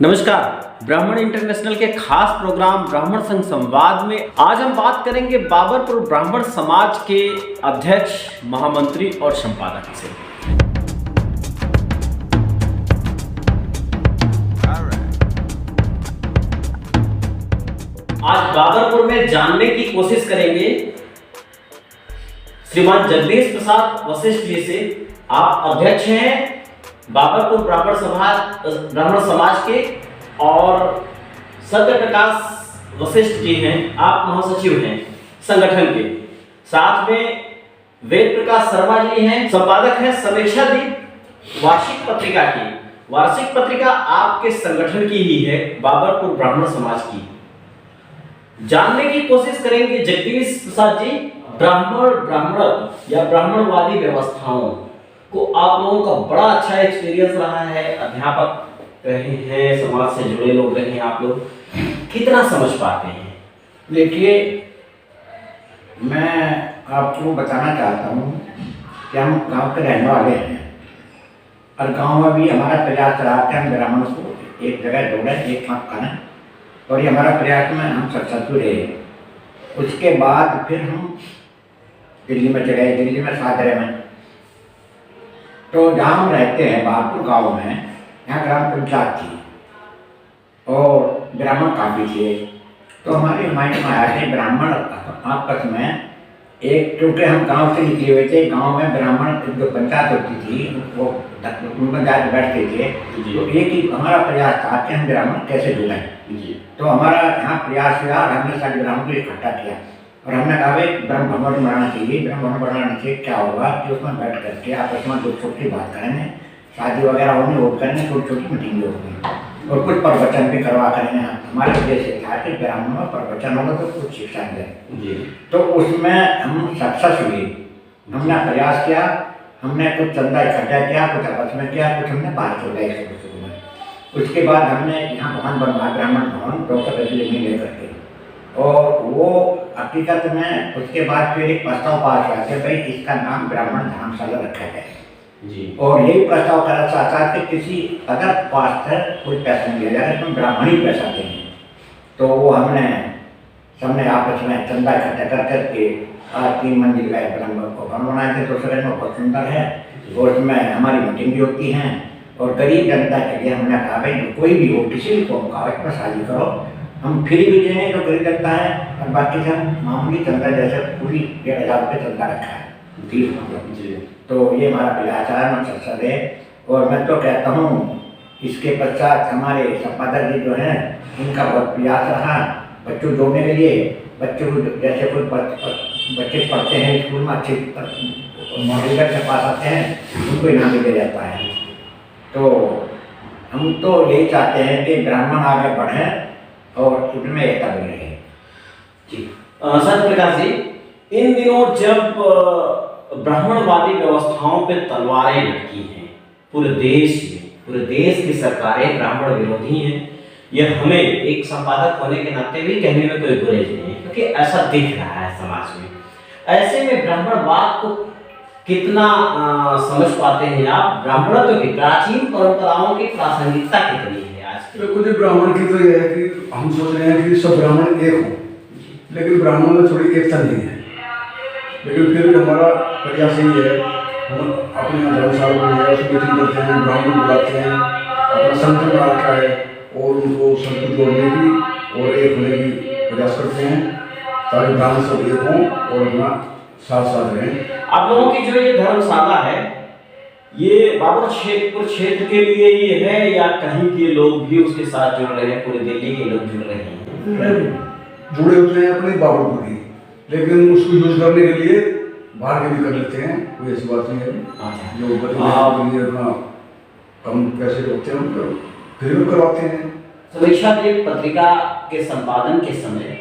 नमस्कार। ब्राह्मण इंटरनेशनल के खास प्रोग्राम ब्राह्मण संघ संवाद में आज हम बात करेंगे बाबरपुर ब्राह्मण समाज के अध्यक्ष, महामंत्री और संपादक से। आज बाबरपुर में जानने की कोशिश करेंगे श्रीमान जगदीश प्रसाद वशिष्ठ जी से। आप अध्यक्ष हैं बाबरपुर ब्राह्मण समाज के और सत्य प्रकाश वशिष्ठ जी हैं, आप महासचिव हैं संगठन के। साथ में वेद प्रकाश शर्मा जी हैं, संपादक हैं समीक्षा दीप वार्षिक पत्रिका की। वार्षिक पत्रिका आपके संगठन की ही है, बाबरपुर ब्राह्मण समाज की। जानने की कोशिश करेंगे जगदीश प्रसाद जी, ब्राह्मणत्व या ब्राह्मणवादी व्यवस्थाओं को आप लोगों का बड़ा अच्छा एक्सपीरियंस रहा है, अध्यापक रहे हैं, समाज से जुड़े लोग रहे हैं, आप लोग कितना समझ पाते हैं? देखिए, मैं आपको बताना चाहता हूँ कि हम गांव के रहने वाले हैं और गांव में भी हमारा प्रयास रहा कि हम ब्राह्मण को एक जगह जोड़ें, एक साथ करें, और ये हमारा प्रयास में हम सक्सेसफुल रहे। उसके बाद फिर हम दिल्ली में चले गए, दिल्ली में सादरे में। तो जहाँ हम रहते हैं बाबरपुर गांव में, यहाँ ग्राम पंचायत थी और ब्राह्मण काफ़ी थे। तो हमारे माइंड में आया कि ब्राह्मण आपस में एक, क्योंकि हम गांव से निकले हुए थे, गांव में ब्राह्मण जो पंचायत होती थी वो उनमें जाकर बैठते थे। तो एक ही हमारा प्रयास था कि हम ब्राह्मण कैसे जुड़ें। तो हमारा यहाँ प्रयास हुआ और हमने सारे ब्राह्मण को इकट्ठा किया और हमने कहा भाई ब्रह्म भवन बनाना चाहिए। ब्रह्म भवन बनाने से क्या होगा कि उसमें बैठ करके आपस में कुछ छोटी बात करेंगे, शादी वगैरह होने वो करेंगे, छोटी छोटी मीटिंग होगी और कुछ प्रवचन भी करवा करेंगे। हमारे उद्देश्य था कि ब्राह्मण में प्रवचन होगा तो कुछ शिक्षा दें। तो उसमें हम सक्सेस हुए। हमने प्रयास किया, हमने कुछ चंदा इकट्ठा किया, कुछ आपस में किया, कुछ हमने बाहर छोड़ा शुरू में। उसके बाद हमने यहाँ भवन बनवाया, ब्राह्मण भवन डॉक्टर में लेकर के। और वो हकीकत में उसके बाद फिर एक प्रस्ताव पास हुआ कि भाई इसका नाम ब्राह्मण धर्मशाला रखा जाए। और यही प्रस्ताव करना चाहता कि किसी अगर पास्टर कोई पैसा नहीं दिया जाए, इसमें ब्राह्मण ही पैसा देंगे। तो वो हमने सबने आपस में चंदा इकट्ठा कर करके 3 मंजिल का ब्राह्मण भवन बनाए थे। दूसरे में बहुत सुंदर है और उसमें हमारी मीटिंग भी होती हैं और गरीब जनता के लिए हमने कहा भाई कोई भी हो, किसी भी कौम का, इसमें शादी करो, हम फ्री भी देंगे जो गरीब जनता है, और बाकी सब मामूली चंदा जैसे पूरी 1,500 रुपये चंदा रखा है 30 मतलब। तो ये हमारा प्रयास है, सक्सेस है। और मैं तो कहता हूँ इसके पश्चात हमारे संपादक जी जो हैं इनका बहुत प्रयास रहा बच्चों जोड़ने के लिए। बच्चों को जैसे कोई बच्चे पढ़ते हैं स्कूल में, अच्छे रिजल्ट से पास आते हैं, उनको इनाम भी दिया जाता है। तो हम तो यही चाहते हैं कि ब्राह्मण आगे बढ़ें और उनमें एकता बनी रहे। जी सत्य प्रकाश जी, इन दिनों जब ब्राह्मणवादी व्यवस्थाओं पे तलवारें लटकी हैं पूरे देश में, पूरे देश की सरकारें ब्राह्मण विरोधी हैं, यह हमें एक संपादक होने के नाते भी कहने में कोई गुरेज नहीं है, क्योंकि ऐसा दिख रहा है समाज में। ऐसे में ब्राह्मणवाद को कितना समझ पाते हैं आप? ब्राह्मणत्व की प्राचीन परंपराओं की प्रासंगिकता कितनी है आज के? तो ब्राह्मण की तो यह है कि हम सोच रहे हैं कि सब ब्राह्मण एक हो, लेकिन ब्राह्मण में थोड़ी एकता नहीं है। लेकिन फिर हमारा प्रयास यही है, हम अपने धर्मशाला में है उसमें मीटिंग करते हैं, ब्राह्मण बुलाते हैं, अपना संगठन बना रखा है और उनको संगठन जोड़ने की और एक होने की प्रयास करते हैं ताकि ब्राह्मण सब एक हों और अपना साथ साथ रहें। आप लोगों की जो ये धर्मशाला है, ये बाबरपुर क्षेत्र के लिए ही है या कहीं के लोग भी उसके साथ जुड़ रहे हैं? पूरे दिल्ली के लोग जुड़ रहे हैं? जुड़े होते हैं अपने बाबरपुर की, लेकिन उसको यूज करने के लिए बाहर के भी कर लेते हैं, कोई ऐसी बात नहीं है। जो अपना कम पैसे होते हैं तो फिर भी करवाते हैं। समीक्षा दीप पत्रिका के संपादन के समय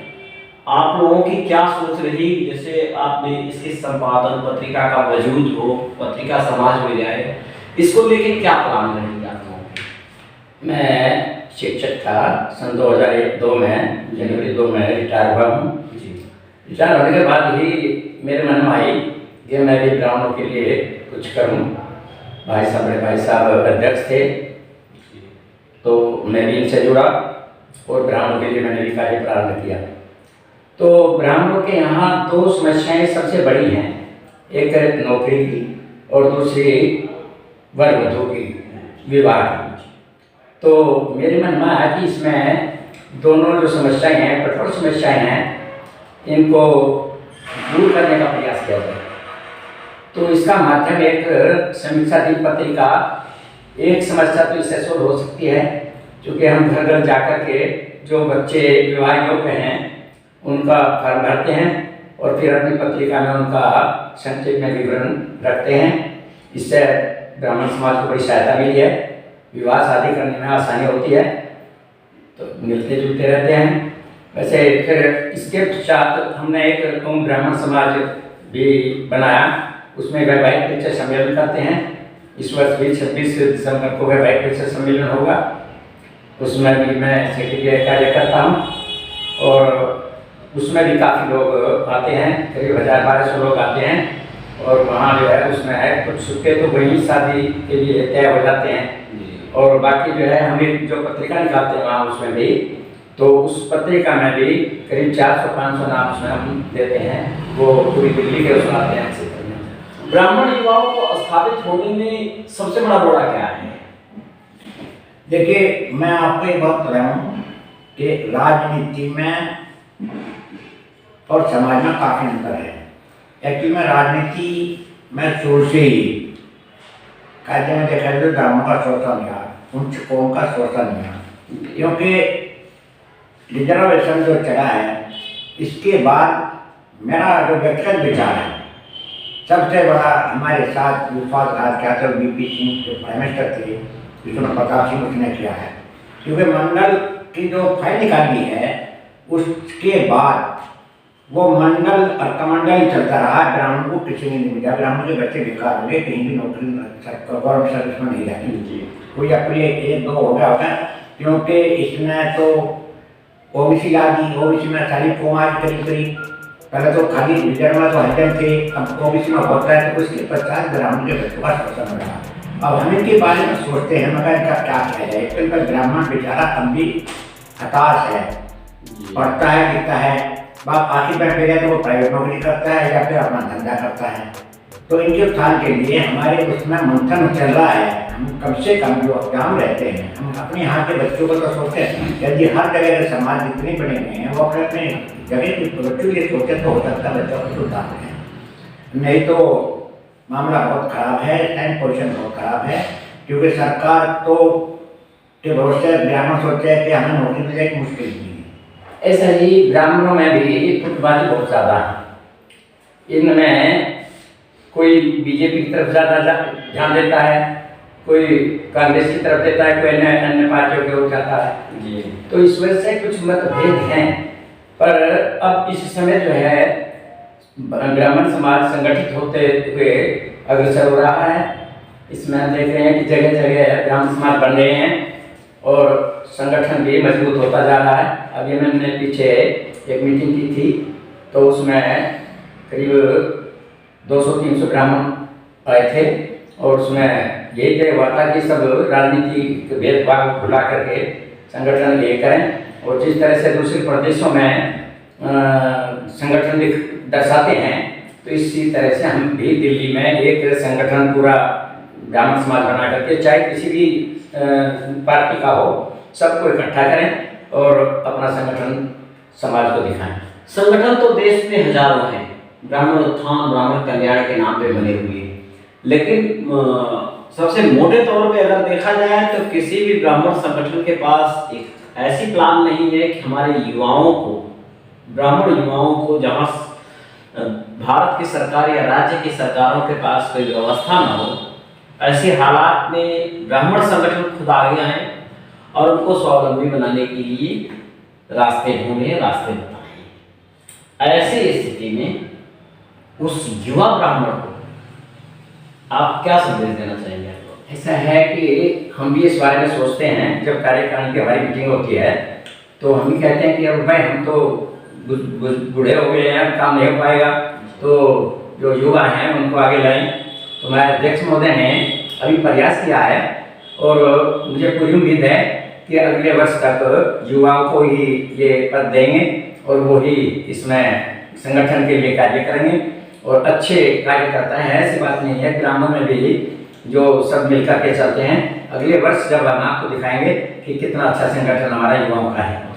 आप लोगों की क्या सोच रही? जैसे आपने इसके संपादन, पत्रिका का वजूद हो, पत्रिका समाज में जाए, इसको लेके क्या प्लान रहेंगे आप लोगों के? मैं शिक्षक था, सन 2002 में, जनवरी 2 में रिटायर हुआ हूँ। रिटायर होने के बाद ही मेरे मन में आई कि मैं भी ब्राह्मणों के लिए कुछ करूँ। भाई साहब अध्यक्ष थे तो मैं भी इनसे जुड़ा और ब्राह्मणों के लिए मैंने भी कार्य प्रारंभ किया। तो ब्राह्मणों के यहाँ दो समस्याएं सबसे बड़ी हैं, एक है नौकरी की और दूसरी वर वधू की, विवाह की। तो मेरे मन में आया कि इसमें दोनों जो समस्याएं हैं, कठोर समस्याएं हैं, इनको दूर करने का प्रयास किया जाए। तो इसका माध्यम एक समीक्षा दिन पत्रिका, एक समस्या तो इससे सोल्व हो सकती है, क्योंकि हम घर घर जाकर के जो बच्चे विवाह योग्य हैं उनका फॉर्म भरते हैं और फिर अपनी पत्रिका में उनका संक्षेप में विवरण रखते हैं। इससे ब्राह्मण समाज को बड़ी सहायता मिली है, विवाह शादी करने में आसानी होती है, तो मिलते जुलते रहते हैं। वैसे फिर इसके पश्चात हमने एक ब्राह्मण समाज भी बनाया, उसमें वैवाहिक परिचय सम्मेलन करते हैं। इस वर्ष भी 26 दिसंबर को वैवाहिक परिचय सम्मेलन होगा, उसमें भी मैं सेक्रेटरी कार्य करता हूँ और उसमें भी काफ़ी लोग आते हैं, करीब 1000-1200 लोग आते हैं। और वहाँ जो है उसमें है कुछ सुखे तो वहीं शादी के लिए तय हो जाते हैं और बाकी जो है हमें जो पत्रिका निकालते हैं वहाँ उसमें भी, तो उस पत्रिका में भी करीब 400-500 नाम उसमें हम देते हैं, वो पूरी दिल्ली के उसमें आते हैं। ब्राह्मण युवाओं को स्थापित होने में सबसे बड़ा रोड़ा क्या है? देखिए, मैं आपको एक बात बता रहा हूँ कि राजनीति में और समाज में काफ़ी अंतर है। एक्चुअली में राजनीति में शुरू से ही कहते हैं, देखा जाए तो ब्राह्मणों का शोषण हुआ, उच्च कौम का शोषण हुआ, क्योंकि रिजर्वेशन जो चला है इसके बाद मेरा जो व्यक्तिगत विचार है, सबसे बड़ा हमारे साथ विश्वासघात किया था बीपी सिंह जो प्राइम मिनिस्टर थे, विष्णु प्रताप सिंह, उसने किया है। क्योंकि मंडल की जो फाइल निकाली है उसके बाद वो मंडल और कमंडल चलता रहा, ब्राह्मण को किसी ने नहीं मिला, ब्राह्मण के बच्चे बेकार हो गए, कहीं भी नौकरी गवर्नमेंट सर्विस में नहीं रहे, कोई अपने 1-2 हो गया होता, क्योंकि इसमें तो ओबीसी ला दी, ओबीसी में सारी कौमार करीब पहले तो खाली रिजर्व में तो हजम थे, अब ओबीसी में होता है तो उसके 50 ब्राह्मण के बच्चों का शोषण हो रहा। अब हम इनके बारे में सोचते हैं मगर इनका क्या किया जाए। इनका ब्राह्मण बेचारा अब भी हताश है, पढ़ता है लिखता है, बाप आखिर बैठ गया तो वो प्राइवेट नौकरी करता है या फिर अपना धंधा करता है। तो इनके उत्थान के लिए हमारे उसमें मंथन चल रहा है। हम कम से कम जो काम रहते हैं, हम अपने यहाँ के बच्चों को तो सोचते हैं, यदि हर जगह के समाज जितने बने हुए हैं वो अपने अपने जगह के बच्चों के सोचे तो हो सकता है बच्चों को सुधार है, नहीं तो मामला बहुत खराब है, टाइम पोजिशन बहुत खराब है। क्योंकि सरकार तो के भरोसे ब्राह्मण सोचते हैं कि हमें नौकरी मिल जाएगी, मुश्किल नहीं है। ऐसा ही ब्राह्मणों में भी फुटबाजी बहुत ज़्यादा है। इनमें कोई बीजेपी की तरफ ज़्यादा ध्यान देता है, कोई कांग्रेस की तरफ देता है, कोई अन्य पार्टियों की ओर जाता है जी। तो इस वजह से कुछ मतभेद हैं, पर अब इस समय जो है ब्राह्मण समाज संगठित होते हुए अग्रसर हो रहा है। इसमें हम देख रहे हैं कि जगह जगह ब्राह्मण समाज बन रहे हैं और संगठन भी मजबूत होता जा रहा है। अभी मैंने पीछे एक मीटिंग की थी तो उसमें करीब 200-300 ब्राह्मण आए थे और उसमें यही तय हुआ था कि सब राजनीति के भेदभाव भुला करके संगठन ये करें और जिस तरह से दूसरे प्रदेशों में संगठन दर्शाते हैं तो इसी तरह से हम भी दिल्ली में एक संगठन पूरा ब्राह्मण समाज बना करके, चाहे किसी भी पार्टी का हो, सबको इकट्ठा करें और अपना संगठन समाज को दिखाएं। संगठन तो देश में हजारों हैं, ब्राह्मण उत्थान, ब्राह्मण कल्याण के नाम पे बने हुए हैं, लेकिन सबसे मोटे तौर पे अगर देखा जाए तो किसी भी ब्राह्मण संगठन के पास एक ऐसी प्लान नहीं है कि हमारे युवाओं को, ब्राह्मण युवाओं को, जहाँ भारत की सरकार या राज्य की सरकारों के पास कोई व्यवस्था न हो, ऐसे हालात में ब्राह्मण संगठन खुद आगे आए और उनको स्वावलंबी बनाने के लिए रास्ते ढूंढे, रास्ते बताएं। ऐसी स्थिति में उस युवा ब्राह्मण को आप क्या संदेश देना चाहेंगे? ऐसा है कि हम भी इस बारे में सोचते हैं, जब कार्यकारिणी की हमारी मीटिंग होती है तो हम भी कहते हैं कि अब भाई हम तो बूढ़े हो गए हैं, काम नहीं हो पाएगा, तो जो युवा हैं उनको आगे लाएं। तो हमारे अध्यक्ष महोदय ने अभी प्रयास किया है और मुझे पूरी उम्मीद है कि अगले वर्ष तक युवाओं को ही ये पद देंगे और वो ही इसमें संगठन के लिए कार्य करेंगे और अच्छे कार्यकर्ता हैं। ऐसी बात नहीं है, ग्रामों में भी जो सब मिलकर के चलते हैं। अगले वर्ष जब हम आपको दिखाएंगे कि कितना अच्छा संगठन हमारा युवाओं का है।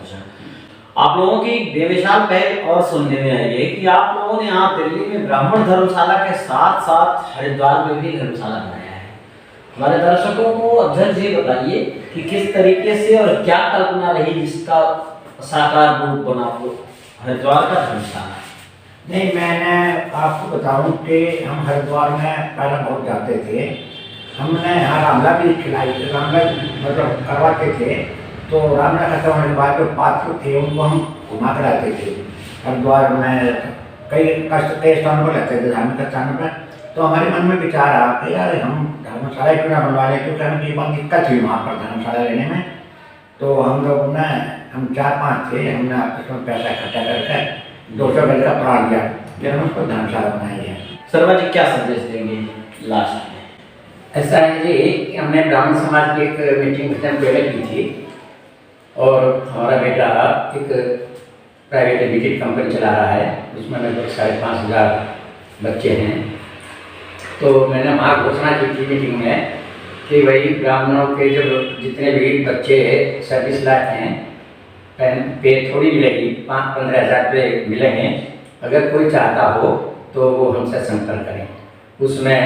आप लोगों की बेमिसाल पहल और सुनने में आई है कि आप लोगों ने यहाँ दिल्ली में ब्राह्मण धर्मशाला के साथ साथ हरिद्वार में भी धर्मशाला बनाया है। हमारे दर्शकों को अध्यक्ष जी बताइए कि किस तरीके से और क्या कल्पना रही जिसका साकार रूप बना वो हरिद्वार का धर्मशाला। नहीं, मैंने आपको बताऊं कि हम हरिद्वार में पहले बहुत जाते थे। हमने यहाँ रामला भी खिलाई, रामला मतलब करवाते थे। तो रामला खत्म होने के बाद जो पात्र थे उनको हम घुमा कर आते थे। हरिद्वार में कई स्थानों पर रहते थे, धार्मिक स्थानों पर। तो हमारे मन में विचार आया कि यार हम धर्मशाला क्यों ना बनवा लें, क्योंकि हमें ये बहुत दिक्कत हुई वहाँ पर धर्मशाला लेने में। तो हम लोग ने, हम 4-5 थे, हमने उसमें पैसा इकट्ठा करके 200 गज का प्लाट दिया, फिर हम उसको धर्मशाला बनाई है। शर्मा जी क्या संदेश देंगे लास्ट में? ऐसा है जी कि हमने ब्राह्मण समाज की एक मीटिंग पहले की थी और हमारा बेटा एक प्राइवेट लिमिटेड कंपनी चला रहा है, उसमें लगभग 5,500 बच्चे हैं। तो मैंने वहाँ घोषणा की थी मीटिंग में कि भाई ब्राह्मणों के जब जितने भी बच्चे सर्विस लायक हैं, पे थोड़ी मिलेगी, 5-15 हज़ार रुपये मिलेंगे। अगर कोई चाहता हो तो वो हमसे संपर्क करें। उसमें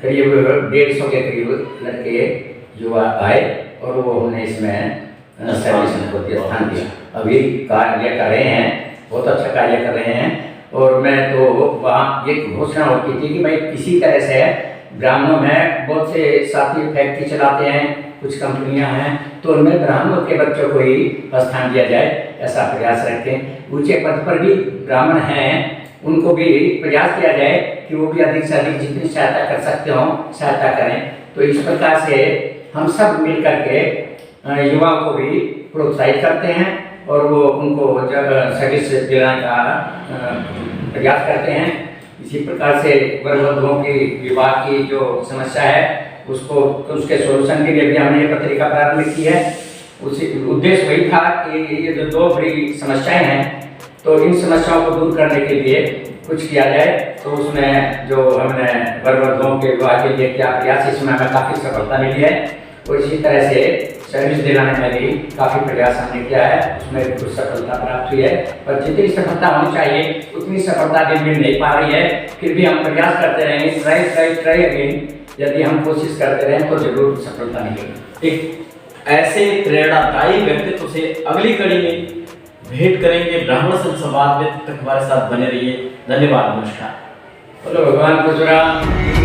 करीब 150 के करीब लड़के युवा आए और वो हमने इसमें सर्विस को स्थान दिया। अभी कार्य कर रहे हैं, बहुत अच्छा कार्य कर रहे हैं। और मैं तो वहाँ एक घोषणा होती थी कि भाई इसी तरह से ब्राह्मणों में बहुत से साथी फैक्ट्री चलाते हैं, कुछ कंपनियां हैं, तो उनमें ब्राह्मणों के बच्चों को ही स्थान दिया जाए, ऐसा प्रयास रखते हैं। ऊंचे पद पर भी ब्राह्मण हैं, उनको भी प्रयास किया जाए कि वो भी अधिक से अधिक जितनी सहायता कर सकते हो सहायता करें। तो इस प्रकार से हम सब मिल करके युवाओं को भी प्रोत्साहित करते हैं और वो उनको सर्विस दिलाने का प्रयास करते हैं। इसी प्रकार से वर्गवधुओं की विवाह की जो समस्या है उसको उसके सोल्यूशन के लिए भी हमने ये पत्रिका प्रारंभ की है। उसी उद्देश्य वही था कि ये जो 2 बड़ी समस्याएं हैं, तो इन समस्याओं को दूर करने के लिए कुछ किया जाए। तो उसमें जो हमने वर्गवधुओं के विवाह के लिए क्या प्रयास, इसमें हमें काफ़ी सफलता मिली है। और इसी तरह से सर्विस दिलाने में भी काफ़ी प्रयास हमने किया है, उसमें कुछ सफलता प्राप्त हुई है। पर जितनी सफलता होनी चाहिए उतनी सफलता भी मिल नहीं पा रही है। फिर भी हम प्रयास करते रहेंगे, ट्राई अगेन। यदि हम कोशिश करते रहें तो जरूर सफलता मिलेगी। एक ऐसे प्रेरणादायी व्यक्तित्व से अगली कड़ी में भेंट करेंगे ब्राह्मण संवाद में। तक हमारे साथ बने रहिए। धन्यवाद, नमस्कार। बोलो भगवान परशुराम।